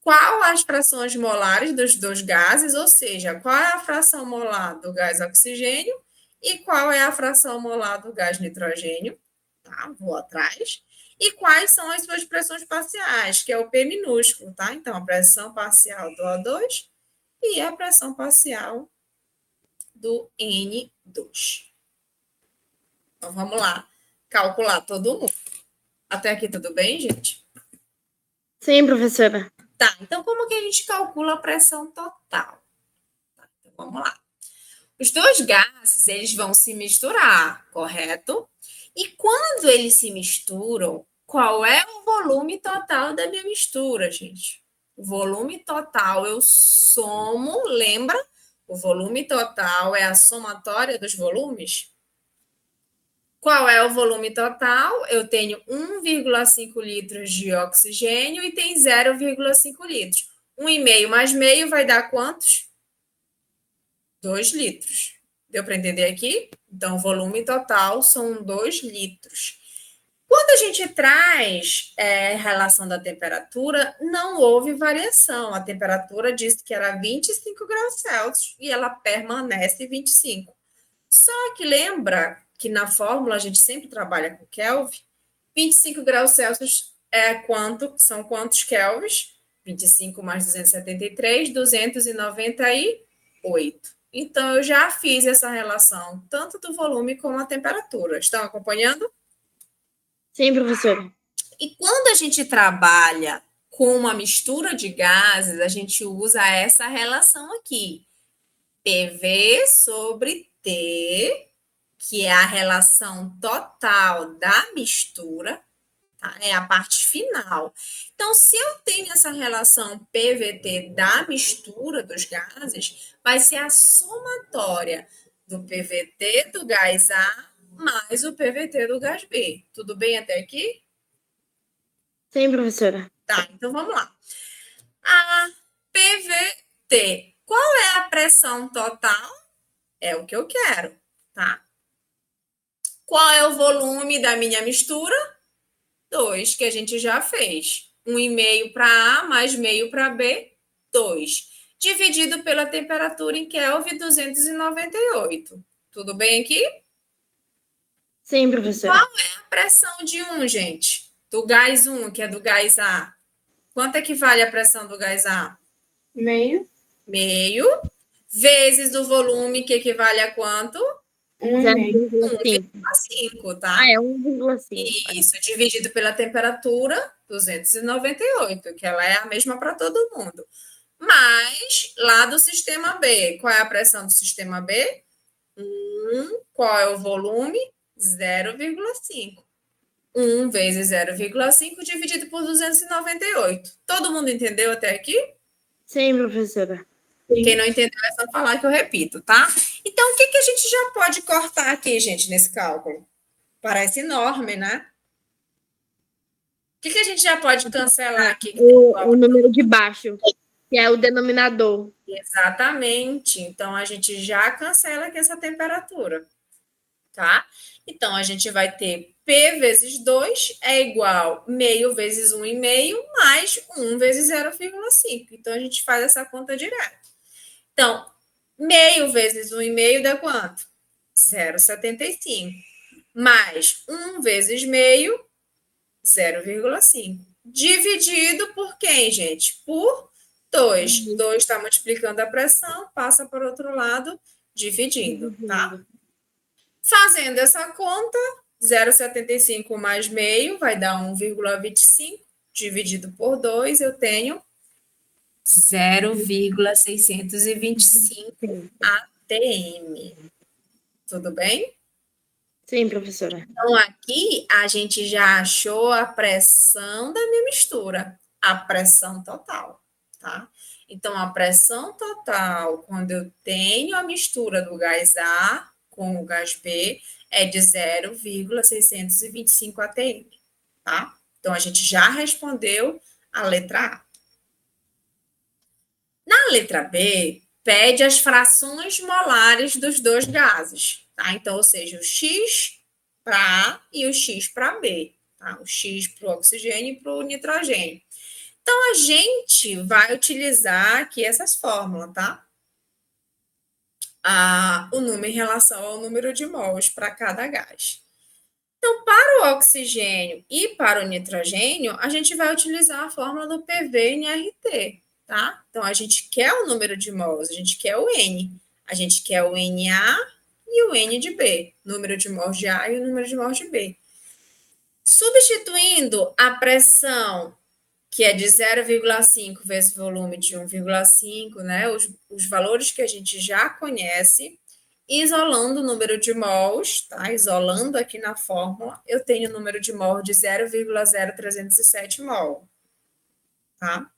Qual as frações molares dos dois gases? Ou seja, qual é a fração molar do gás oxigênio e qual é a fração molar do gás nitrogênio? Tá? Vou atrás. E quais são as suas pressões parciais, que é o P minúsculo, tá? Então, a pressão parcial do O2 e a pressão parcial do N2. Então, vamos lá calcular todo mundo. Até aqui tudo bem, gente? Sim, professora. Tá, então como que a gente calcula a pressão total? Tá, então, vamos lá. Os dois gases, eles vão se misturar, correto? E quando eles se misturam, qual é o volume total da minha mistura, gente? O volume total eu somo, lembra? O volume total é a somatória dos volumes? Qual é o volume total? Eu tenho 1,5 litros de oxigênio e tem 0,5 litros. 1,5 mais meio vai dar quantos? 2 litros. Deu para entender aqui? Então, o volume total são 2 litros. Quando a gente traz relação da temperatura, não houve variação. A temperatura disse que era 25 graus Celsius e ela permanece 25. Só que lembra que na fórmula a gente sempre trabalha com Kelvin. 25 graus Celsius são quantos kelvins? 25 mais 273, 298. Então, eu já fiz essa relação, tanto do volume como a temperatura. Estão acompanhando? Sim, professora. E quando a gente trabalha com uma mistura de gases, a gente usa essa relação aqui. PV sobre T, que é a relação total da mistura, tá? É a parte final. Então, se eu tenho essa relação PVT da mistura dos gases, vai ser a somatória do PVT do gás A mais o PVT do gás B. Tudo bem até aqui? Sim, professora. Tá, então vamos lá. A PVT, qual é a pressão total? É o que eu quero, tá? Qual é o volume da minha mistura? 2, que a gente já fez. 1,5 para A mais meio para B, 2. Dividido pela temperatura em Kelvin, 298. Tudo bem aqui? Sim, professora. Qual é a pressão de 1, gente? Do gás 1, que é do gás A. Quanto equivale a pressão do gás A? Meio. Meio. Vezes o volume, que equivale a quanto? 1,5. 0,5. 1,5, tá? Ah, é 1,5. Isso, dividido pela temperatura, 298, que ela é a mesma para todo mundo. Mas, lá do sistema B, qual é a pressão do sistema B? 1. Qual é o volume? 0,5. 1 vezes 0,5 dividido por 298. Todo mundo entendeu até aqui? Sim, professora. Quem não entendeu é só falar que eu repito, tá? Então, o que a gente já pode cortar aqui, gente, nesse cálculo? Parece enorme, né? O que a gente já pode cancelar aqui? O número de baixo, que é o denominador. Exatamente. Então, a gente já cancela aqui essa temperatura, tá? Então, a gente vai ter P vezes 2 é igual meio vezes 1,5 mais 1 vezes 0,5. Então, a gente faz essa conta direta. Então, meio vezes 1,5 dá quanto? 0,75. Mais 1 vezes meio, 0,5. Dividido por quem, gente? Por 2. 2 está multiplicando a pressão, passa para o outro lado, dividindo, tá? Fazendo essa conta, 0,75 mais meio vai dar 1,25. Dividido por 2, eu tenho 0,625 atm. Tudo bem? Sim, professora. Então, aqui a gente já achou a pressão da minha mistura, a pressão total, tá? Então, a pressão total, quando eu tenho a mistura do gás A com o gás B, é de 0,625 atm, tá? Então, a gente já respondeu a letra A. Na letra B, pede as frações molares dos dois gases, tá? Então, ou seja, o X para A e o X para B, tá? O X para o oxigênio e para o nitrogênio. Então, a gente vai utilizar aqui essas fórmulas, tá? O número em relação ao número de mols para cada gás. Então, para o oxigênio e para o nitrogênio, a gente vai utilizar a fórmula do PV-NRT, tá? Então, a gente quer o número de mols, a gente quer o N. A gente quer o NA e o N de B, número de mols de A e o número de mols de B. Substituindo a pressão, que é de 0,5 vezes volume de 1,5, né? Os valores que a gente já conhece, isolando o número de mols, tá? Isolando aqui na fórmula, eu tenho o número de mol de 0,0307 mol, tá?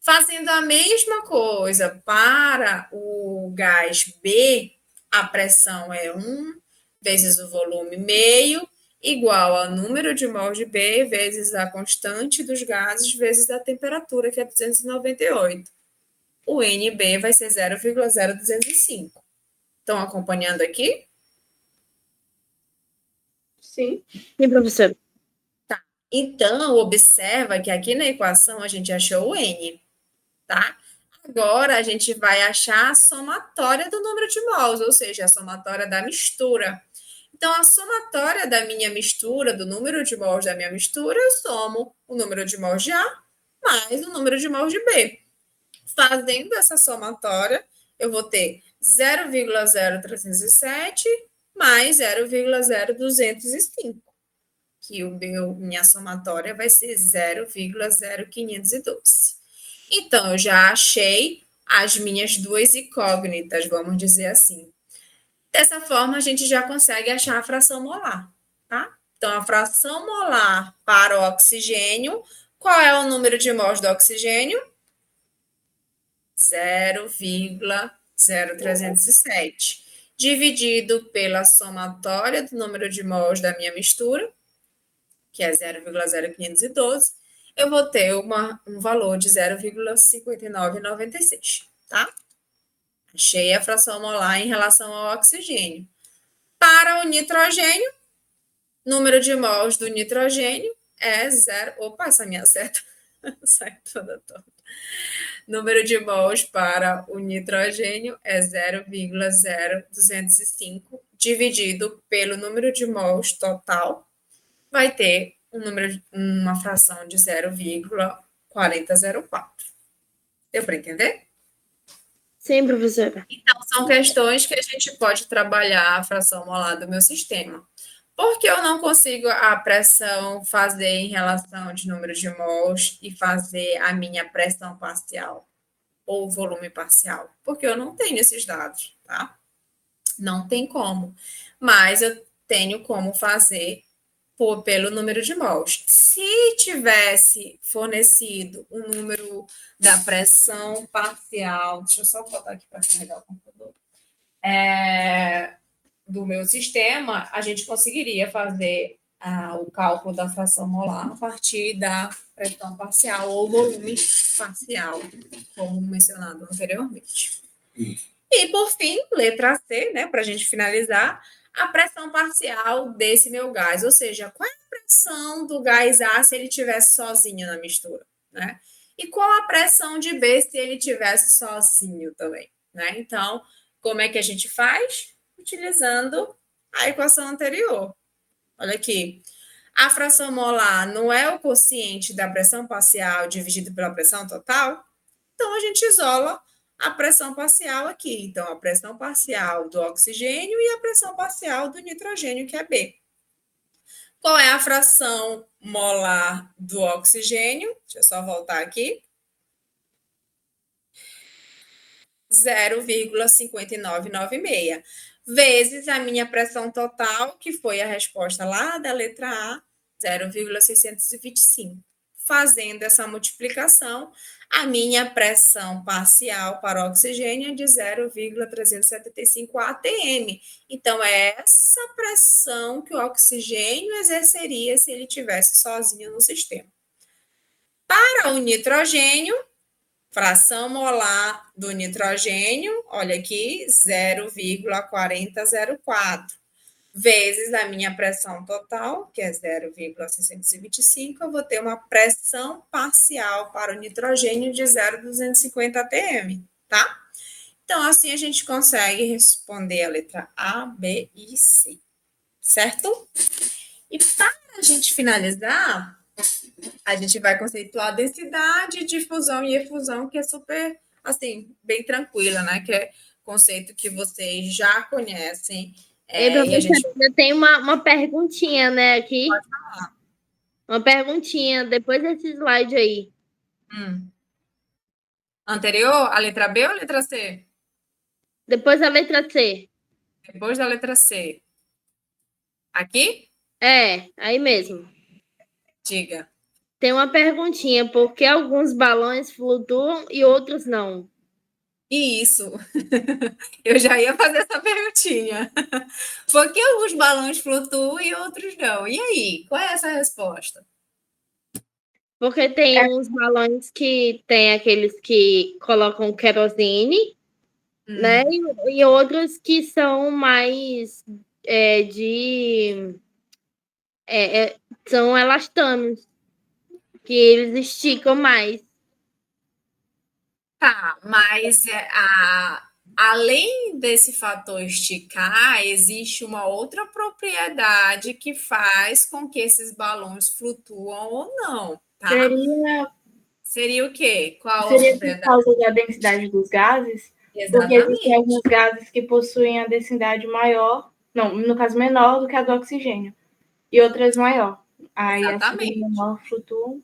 Fazendo a mesma coisa para o gás B, a pressão é 1 vezes o volume meio, igual ao número de mols de B vezes a constante dos gases vezes a temperatura, que é 298. O NB vai ser 0,0205. Estão acompanhando aqui? Sim. Sim, professor. Tá. Então, observa que aqui na equação a gente achou o N, tá? Agora a gente vai achar a somatória do número de mols, ou seja, a somatória da mistura. Então, a somatória da minha mistura, do número de mols da minha mistura, eu somo o número de mols de A mais o número de mols de B. Fazendo essa somatória, eu vou ter 0,0307 mais 0,0205, que minha somatória vai ser 0,0512. Então, eu já achei as minhas duas incógnitas, vamos dizer assim. Dessa forma, a gente já consegue achar a fração molar, tá? Então, a fração molar para o oxigênio, qual é o número de mols do oxigênio? 0,0307. Dividido pela somatória do número de mols da minha mistura, que é 0,0512, eu vou ter um valor de 0,5996, tá? Achei a fração molar em relação ao oxigênio. Para o nitrogênio, número de mols do nitrogênio é 0. Opa, essa minha seta sai toda torta. Número de mols para o nitrogênio é 0,0205 dividido pelo número de mols total, vai ter uma fração de 0,4004. Deu para entender? Sim, professora. Então, são questões que a gente pode trabalhar a fração molar do meu sistema. Por que eu não consigo a pressão fazer em relação de número de mols e fazer a minha pressão parcial ou volume parcial? Porque eu não tenho esses dados, tá? Não tem como. Mas eu tenho como fazer pelo número de mols. Se tivesse fornecido o número da pressão parcial, deixa eu só botar aqui para carregar o computador, do meu sistema, a gente conseguiria fazer o cálculo da fração molar a partir da pressão parcial ou volume parcial, como mencionado anteriormente. E, por fim, letra C, né, para a gente finalizar, a pressão parcial desse meu gás, ou seja, qual é a pressão do gás A se ele estivesse sozinho na mistura, né? E qual a pressão de B se ele estivesse sozinho também, né? Então, como é que a gente faz? Utilizando a equação anterior. Olha aqui. A fração molar não é o quociente da pressão parcial dividido pela pressão total? Então, a gente isola a pressão parcial aqui. Então, a pressão parcial do oxigênio e a pressão parcial do nitrogênio, que é B. Qual é a fração molar do oxigênio? Deixa eu só voltar aqui. 0,5996, vezes a minha pressão total, que foi a resposta lá da letra A, 0,625. Fazendo essa multiplicação, a minha pressão parcial para o oxigênio é de 0,375 atm. Então, é essa pressão que o oxigênio exerceria se ele estivesse sozinho no sistema. Para o nitrogênio, fração molar do nitrogênio, olha aqui, 0,4004, vezes a minha pressão total, que é 0,625, eu vou ter uma pressão parcial para o nitrogênio de 0,250 atm, tá? Então, assim a gente consegue responder a letra A, B e C, certo? E para a gente finalizar, a gente vai conceituar a densidade, difusão e efusão, que é super, assim, bem tranquila, né? Que é conceito que vocês já conhecem. Ei, E a gente professora, tem uma perguntinha, né, aqui. pode falar. Uma perguntinha, depois desse slide aí. Anterior, a letra B ou a letra C? Depois a letra C. Depois da letra C. Aqui? Aí mesmo. Diga. Tem uma perguntinha, por que alguns balões flutuam e outros não? Isso. Eu já ia fazer essa perguntinha. Por que alguns balões flutuam e outros não? E aí, qual é essa resposta? Porque tem uns balões que tem aqueles que colocam querosene, né? E outros que são mais são elastânicos, que eles esticam mais. Tá, mas além desse fator esticar, existe uma outra propriedade que faz com que esses balões flutuam ou não, tá? Seria, Seria o quê? Qual a seria por propriedade? causa da densidade dos gases, porque existem Exatamente, alguns gases que possuem a densidade maior, não, no caso menor do que a do oxigênio, e outras maior. Aí as que têm exatamente. menor flutuam.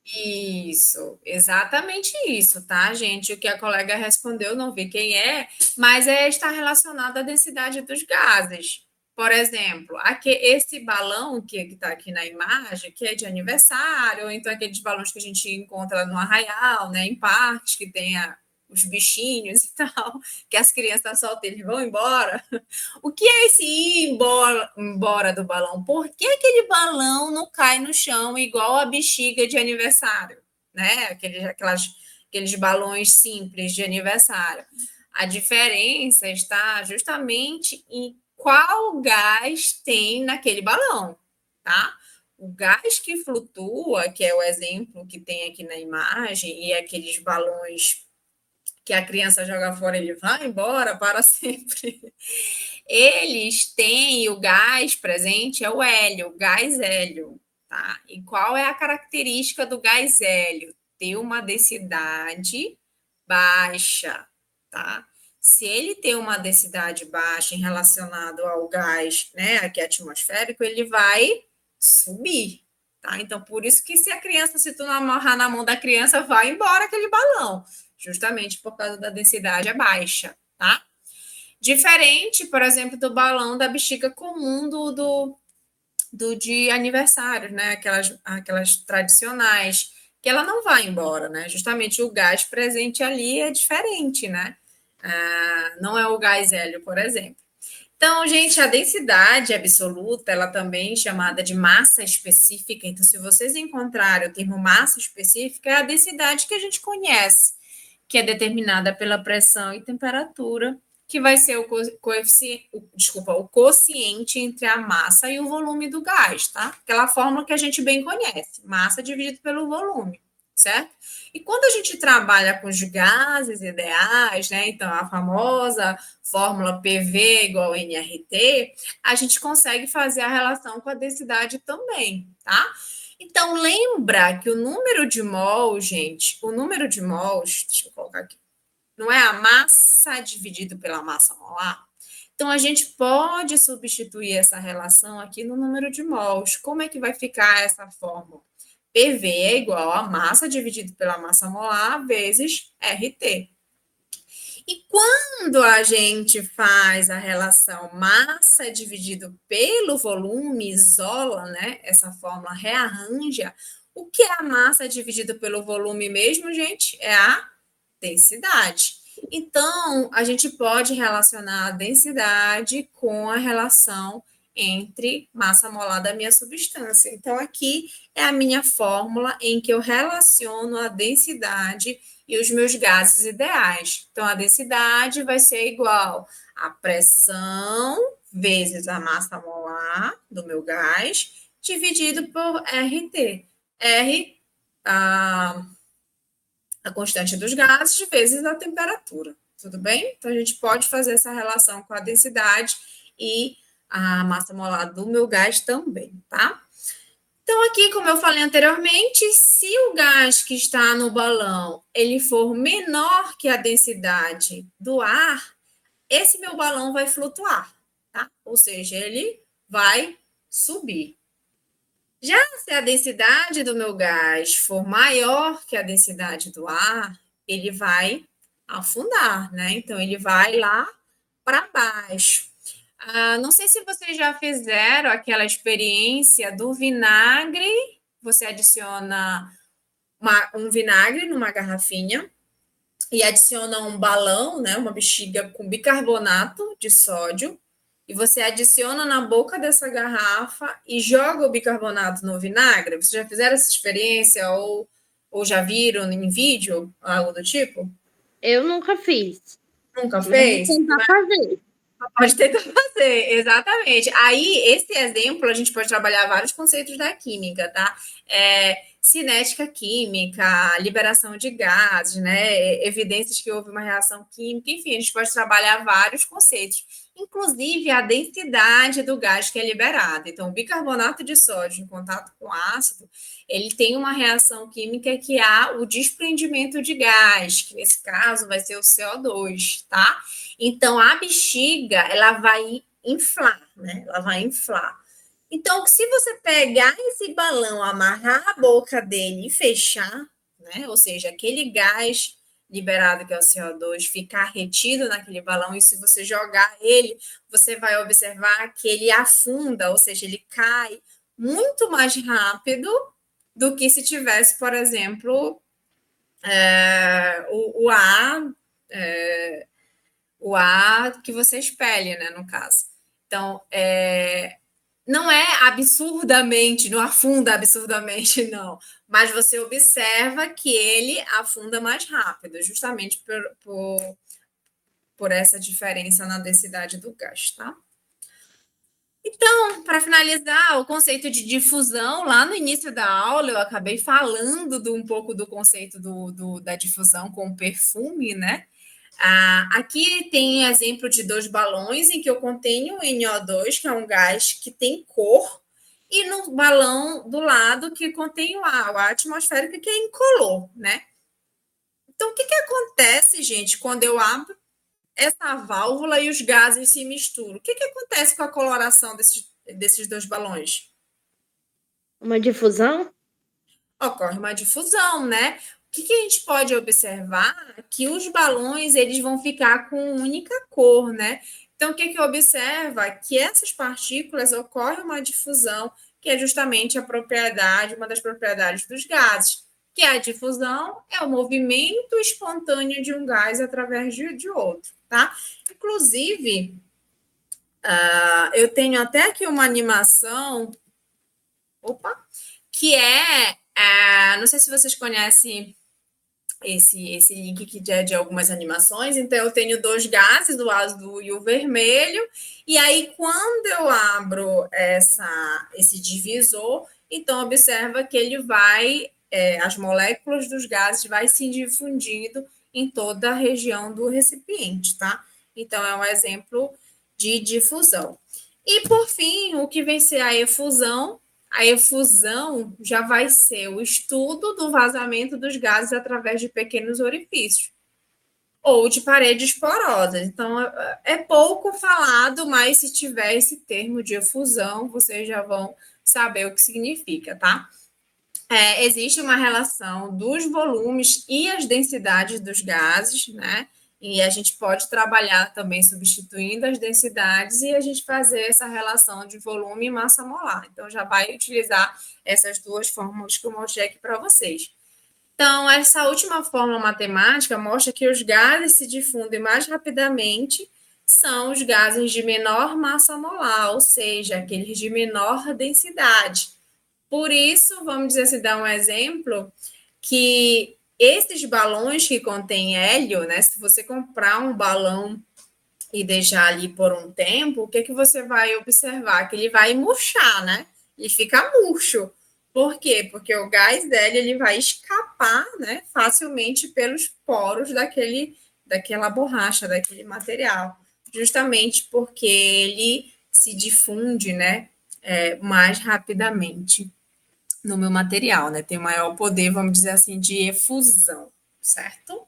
Isso, exatamente isso, tá, gente? O que a colega respondeu, não vi quem é, mas está relacionado à densidade dos gases. Por exemplo, esse balão que está aqui na imagem, que é de aniversário, ou então aqueles balões que a gente encontra no arraial, né, em parques, que tem os bichinhos e tal, que as crianças soltam e eles vão embora. O que é esse ir embora do balão? Por que aquele balão não cai no chão igual a bexiga de aniversário? Né? Aqueles balões simples de aniversário. A diferença está justamente em qual gás tem naquele balão, tá? O gás que flutua, que é o exemplo que tem aqui na imagem, e aqueles balões que a criança joga fora, ele vai embora para sempre. Eles têm o gás presente, é o hélio, o gás hélio, tá? E qual é a característica do gás hélio? Ter uma densidade baixa, tá? Se ele tem uma densidade baixa em relacionado ao gás, né, que é atmosférico, ele vai subir, tá? Então, por isso que se tu não amarrar na mão da criança, vai embora aquele balão, justamente por causa da densidade baixa, tá? Diferente, por exemplo, do balão da bexiga comum do de aniversário, né? Aquelas tradicionais, que ela não vai embora, né? Justamente o gás presente ali é diferente, né? Não é o gás hélio, por exemplo. Então, gente, a densidade absoluta, ela também é chamada de massa específica. Então, se vocês encontrarem o termo massa específica, é a densidade que a gente conhece, que é determinada pela pressão e temperatura, que vai ser o quociente entre a massa e o volume do gás, tá? Aquela fórmula que a gente bem conhece, massa dividido pelo volume, certo? E quando a gente trabalha com os gases ideais, né? Então, a famosa fórmula PV igual a nRT, a gente consegue fazer a relação com a densidade também, tá? Então, lembra que o número de mols, gente, o número de mols, deixa eu colocar aqui, não é a massa dividido pela massa molar? Então, a gente pode substituir essa relação aqui no número de mols. Como é que vai ficar essa fórmula? PV é igual a massa dividido pela massa molar vezes RT. E quando a gente faz a relação massa dividido pelo volume, isola, né? Essa fórmula rearranja. O que é a massa dividido pelo volume mesmo, gente? É a densidade. Então, a gente pode relacionar a densidade com a relação entre massa molar da minha substância. Então, aqui é a minha fórmula em que eu relaciono a densidade e os meus gases ideais. Então, a densidade vai ser igual à pressão vezes a massa molar do meu gás, dividido por RT. R, a constante dos gases, vezes a temperatura. Tudo bem? Então, a gente pode fazer essa relação com a densidade e a massa molar do meu gás também, tá? Então, aqui, como eu falei anteriormente, se o gás que está no balão ele for menor que a densidade do ar, esse meu balão vai flutuar, tá? Ou seja, ele vai subir. Já se a densidade do meu gás for maior que a densidade do ar, ele vai afundar, né? Então, ele vai lá para baixo. Não sei se vocês já fizeram aquela experiência do vinagre. Você adiciona um vinagre numa garrafinha e adiciona um balão, né, uma bexiga com bicarbonato de sódio, e você adiciona na boca dessa garrafa e joga o bicarbonato no vinagre. Vocês já fizeram essa experiência ou já viram em vídeo, algo do tipo? Eu nunca fiz. Nunca fez? Vou tentar fazer. Pode tentar fazer, exatamente. Aí, esse exemplo, a gente pode trabalhar vários conceitos da química, tá? Cinética química, liberação de gases, né? Evidências que houve uma reação química, enfim, a gente pode trabalhar vários conceitos, inclusive a densidade do gás que é liberado. Então, o bicarbonato de sódio em contato com ácido, ele tem uma reação química que há o desprendimento de gás, que nesse caso vai ser o CO2, tá? Então, a bexiga, ela vai inflar, né? Ela vai inflar. Então, se você pegar esse balão, amarrar a boca dele e fechar, né? Ou seja, aquele gás liberado, que é o CO2, ficar retido naquele balão, e se você jogar ele, você vai observar que ele afunda, ou seja, ele cai muito mais rápido do que se tivesse, por exemplo, o ar que você expele, né, no caso. Então, não é absurdamente, não afunda absurdamente, não. Mas você observa que ele afunda mais rápido, justamente por essa diferença na densidade do gás, tá? Então, para finalizar, o conceito de difusão, lá no início da aula, eu acabei falando um pouco do conceito da difusão com perfume, né? Aqui tem exemplo de 2 balões em que eu contenho NO2, que é um gás que tem cor, e no balão do lado que contém o ar atmosférico, que é incolor, né? Então, o que acontece, gente, quando eu abro essa válvula e os gases se misturam? O que acontece com a coloração desses 2 balões? Uma difusão? Ocorre uma difusão, né? O que a gente pode observar? Que os balões eles vão ficar com única cor, né? Então, o que observa? Que essas partículas ocorre uma difusão, que é justamente uma das propriedades dos gases, que a difusão é o movimento espontâneo de um gás através de outro, tá? Inclusive, eu tenho até aqui uma animação, que não sei se vocês conhecem esse link que é de algumas animações. Então, eu tenho 2 gases, o azul e o vermelho, e aí, quando eu abro esse divisor, então, observa que ele as moléculas dos gases vai se difundindo em toda a região do recipiente, tá? Então, é um exemplo de difusão. E, por fim, o que vem ser a efusão? A efusão já vai ser o estudo do vazamento dos gases através de pequenos orifícios ou de paredes porosas. Então, é pouco falado, mas se tiver esse termo de efusão, vocês já vão saber o que significa, tá? Existe uma relação dos volumes e as densidades dos gases, né? E a gente pode trabalhar também substituindo as densidades e a gente fazer essa relação de volume e massa molar. Então, já vai utilizar essas 2 fórmulas que eu mostrei aqui para vocês. Então, essa última fórmula matemática mostra que os gases se difundem mais rapidamente, são os gases de menor massa molar, ou seja, aqueles de menor densidade. Por isso, vamos dizer assim, dar um exemplo, que esses balões que contêm hélio, né? Se você comprar um balão e deixar ali por um tempo, o que você vai observar? Que ele vai murchar, né? E fica murcho. Por quê? Porque o gás dele ele vai escapar, né, facilmente pelos poros daquela borracha, daquele material, justamente porque ele se difunde, né, mais rapidamente no meu material, né? Tem maior poder, vamos dizer assim, de efusão, certo?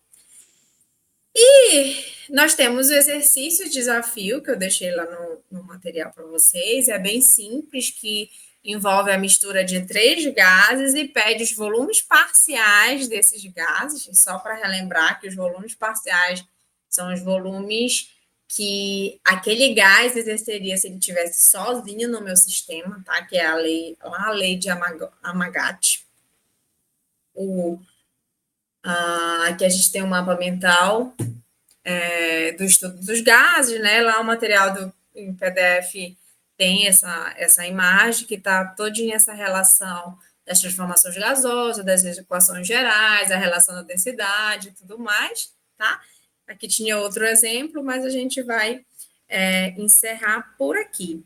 E nós temos o exercício desafio que eu deixei lá no material para vocês. É bem simples, que envolve a mistura de 3 gases e pede os volumes parciais desses gases. Só para relembrar que os volumes parciais são os volumes que aquele gás exerceria se ele estivesse sozinho no meu sistema, tá? Que é a lei de Amagat. Aqui a gente tem um mapa mental do estudo dos gases, né? Lá o material em PDF tem essa imagem que está todinha essa relação das transformações gasosas, das equações gerais, a relação da densidade e tudo mais, tá? Aqui tinha outro exemplo, mas a gente vai encerrar por aqui.